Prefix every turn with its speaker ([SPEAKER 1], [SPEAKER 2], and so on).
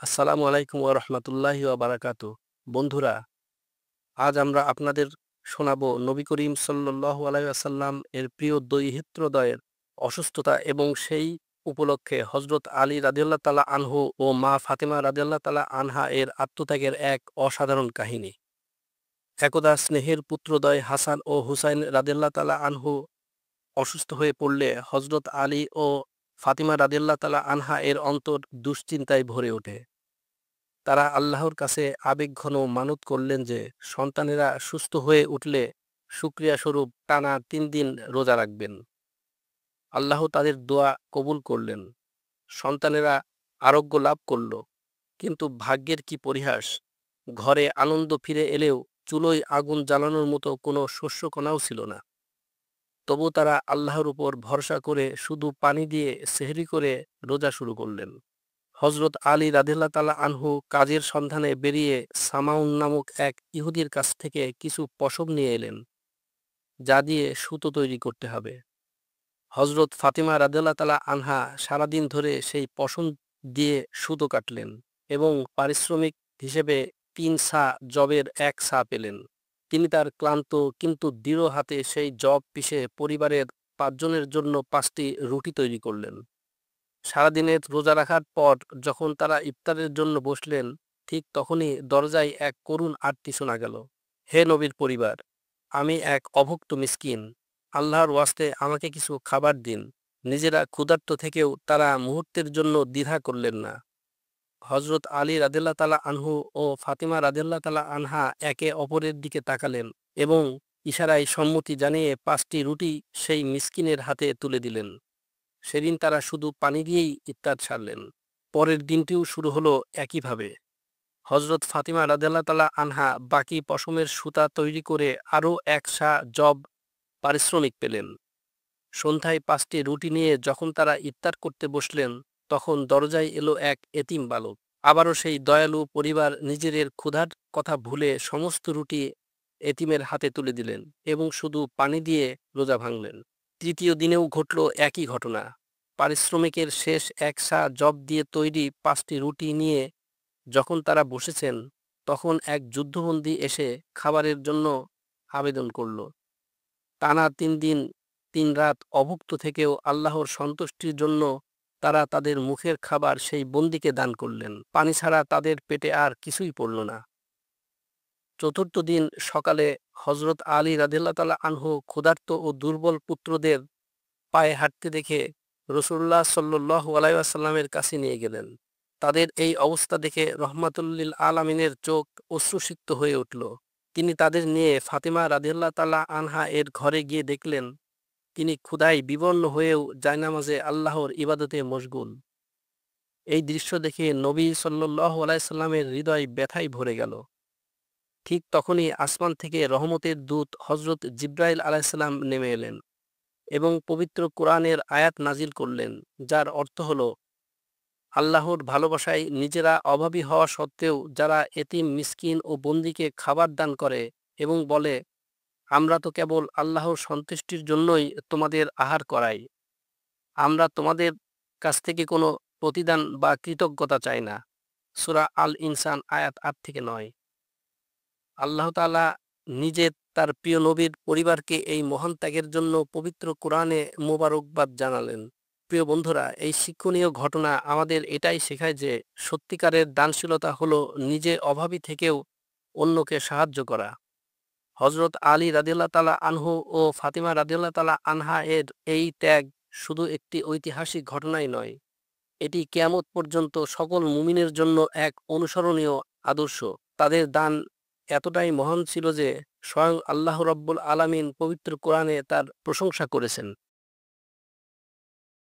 [SPEAKER 1] আসসালামু আলাইকুম ওয়া রাহমাতুল্লাহি ওয়া বারাকাতুহু। বন্ধুরা, আজ আমরা আপনাদের শোনাবো নবী করিম সাল্লাল্লাহু আলাইহি ওয়াসাল্লাম এর প্রিয় দৌহিত্রদ্বয়ের অসুস্থতা এবং সেই উপলক্ষে হযরত আলী রাদিয়াল্লাহু তাআলা আনহু ও মা ফাতেমা রাদিয়াল্লাহু তাআলা আনহা এর আত্মত্যাগের এক অসাধারণ কাহিনী। একদা স্নেহের পুত্রদ্বয় হাসান ও হুসাইন রাদিয়াল্লাহু তাআলা আনহু অসুস্থ হয়ে পড়লে হযরত আলী ও ফাতিমা রাদিয়াল্লাহু তাআলা আনহা এর অন্তর দুশ্চিন্তায় ভরে ওঠে। তারা আল্লাহর কাছে আবেগঘন মানত করলেন যে সন্তানেরা সুস্থ হয়ে উঠলে শুকরিয়া স্বরূপ টানা ৩ দিন রোজা রাখবেন। আল্লাহ তাদের দোয়া কবুল করলেন। সন্তানেরা আরোগ্য লাভ করল। কিন্তু ভাগ্যের কি পরিহাস! ঘরে আনন্দ ফিরে এলেও চুলোয় আগুন জ্বালানোর মতো কোনো শস্যকণাও ছিল না। তবু তারা আল্লাহর উপর ভরসা করে শুধু পানি দিয়ে সেহরি করে রোজা শুরু করলেন। হযরত আলী রাদিয়াল্লাহু তাআলা আনহু কাজের সন্ধানে বেরিয়ে সামাউন নামক এক ইহুদির কাছ থেকে কিছু পশম নিয়ে এলেন, যা দিয়ে সুতো তৈরি করতে হবে। হযরত ফাতিমা রাদিয়াল্লাহু তাআলা আনহা সারাদিন ধরে সেই পশম দিয়ে সুতো কাটলেন এবং পারিশ্রমিক হিসেবে ৩ সা যবের ১ সা পেলেন। তিনি তার ক্লান্ত কিন্তু দৃঢ় হাতে সেই যব পিষে পরিবারের ৫ জনের জন্য ৫টি রুটি তৈরি করলেন। সারাদিনের রোজা রাখার পর যখন তারা ইফতারের জন্য বসলেন, ঠিক তখনই দরজায় এক করুণ আর্তি শোনা গেল। হে নবীর পরিবার, আমি এক অভুক্ত মিসকিন। আল্লাহর ওয়াস্তে আমাকে কিছু খাবার দিন। নিজেরা ক্ষুধার্ত থেকেও তারা মুহূর্তের জন্য দ্বিধা করলেন না। হযরত আলী রাদিয়াল্লাহু তাআলা আনহু ও ফাতিমা রাদিয়াল্লাহু তাআলা আনহা একে অপরের দিকে তাকালেন এবং ইশারায় সম্মতি জানিয়ে ৫টি রুটি সেই মিসকিনের হাতে তুলে দিলেন। সেদিন তারা শুধু পানি দিয়েই ইফতার সারলেন। পরের দিনটিও শুরু হলো একইভাবে। হযরত ফাতিমা রাদিয়াল্লাহু তাআলা আনহা বাকি পশমের সুতা তৈরি করে আরও ১ সা যব পারিশ্রমিক পেলেন। সন্ধ্যায় ৫টি রুটি নিয়ে যখন তারা ইফতার করতে বসলেন, তখন দরজায় এলো এক এতিম বালক। আবারও সেই দয়ালু পরিবার নিজেদের ক্ষুধার কথা ভুলে সমস্ত রুটি এতিমের হাতে তুলে দিলেন এবং শুধু পানি দিয়ে রোজা ভাঙলেন। তৃতীয় দিনেও ঘটল একই ঘটনা। পারিশ্রমিকের শেষ ১ সা যব দিয়ে তৈরি ৫টি রুটি নিয়ে যখন তারা বসেছেন, তখন এক যুদ্ধবন্দী এসে খাবারের জন্য আবেদন করল। টানা ৩ দিন ৩ রাত অভুক্ত থেকেও আল্লাহর সন্তুষ্টির জন্য তারা তাদের মুখের খাবার সেই বন্দীকে দান করলেন। পানি ছাড়া তাদের পেটে আর কিছুই পড়ল না। চতুর্থ দিন সকালে হযরত আলী রাদিয়াল্লাহু তাআলা আনহু ক্ষুধার্ত ও দুর্বল পুত্রদের পায়ে হাঁটতে দেখে রাসূলুল্লাহ সাল্লাল্লাহু আলাইহি ওয়াসাল্লামের কাছে নিয়ে গেলেন। তাদের এই অবস্থা দেখে রহমাতুল লিল আলামিনের চোখ অশ্রুসিক্ত হয়ে উঠল। তিনি তাদের নিয়ে ফাতিমা রাদিয়াল্লাহু তাআলা আনহা এর ঘরে গিয়ে দেখলেন তিনি ক্ষুধায় বিবর্ণ হয়েও জায়নামাজে আল্লাহর ইবাদতে মশগুল। এই দৃশ্য দেখে নবী সাল্লাল্লাহু আলাইহি সাল্লামের হৃদয় ব্যথায় ভরে গেল। ঠিক তখনই আসমান থেকে রহমতের দূত হযরত জিবরাইল আলাইহিস সালাম নেমে এলেন এবং পবিত্র কোরআনের আয়াত নাজিল করলেন, যার অর্থ হলো আল্লাহর ভালোবাসায় নিজেরা অভাবী হওয়া সত্ত্বেও যারা এতিম মিসকিন ও বন্দীকে খাবার দান করে এবং বলে, আমরা তো কেবল আল্লাহর সন্তুষ্টির জন্যই তোমাদের আহার করাই। আমরা তোমাদের কাছ থেকে কোনো প্রতিদান বা কৃতজ্ঞতা চাই না। সূরা আল ইনসান আয়াত ৮ থেকে ৯। আল্লাহ তাআলা নিজে তার প্রিয় নবীর পরিবারকে এই মহান ত্যাগের জন্য পবিত্র কোরআনে মোবারকবাদ জানালেন। প্রিয় বন্ধুরা, এই শিক্ষণীয় ঘটনা আমাদের এটাই শেখায় যে সত্যিকারের দানশীলতা হলো নিজে অভাবী থেকেও অন্যকে সাহায্য করা। হযরত আলী রাদিয়াল্লাহু তাআলা আনহু ও ফাতিমা রাদিয়াল্লাহু তাআলা আনহা এর এই ত্যাগ শুধু একটি ঐতিহাসিক ঘটনাই নয়, এটি কিয়ামত পর্যন্ত সকল মুমিনের জন্য এক অনুসরণীয় আদর্শ। তাদের দান এতটাই মহান ছিল যে স্বয়ং আল্লাহ রাব্বুল আলামিন পবিত্র কোরআনে তার প্রশংসা করেছেন।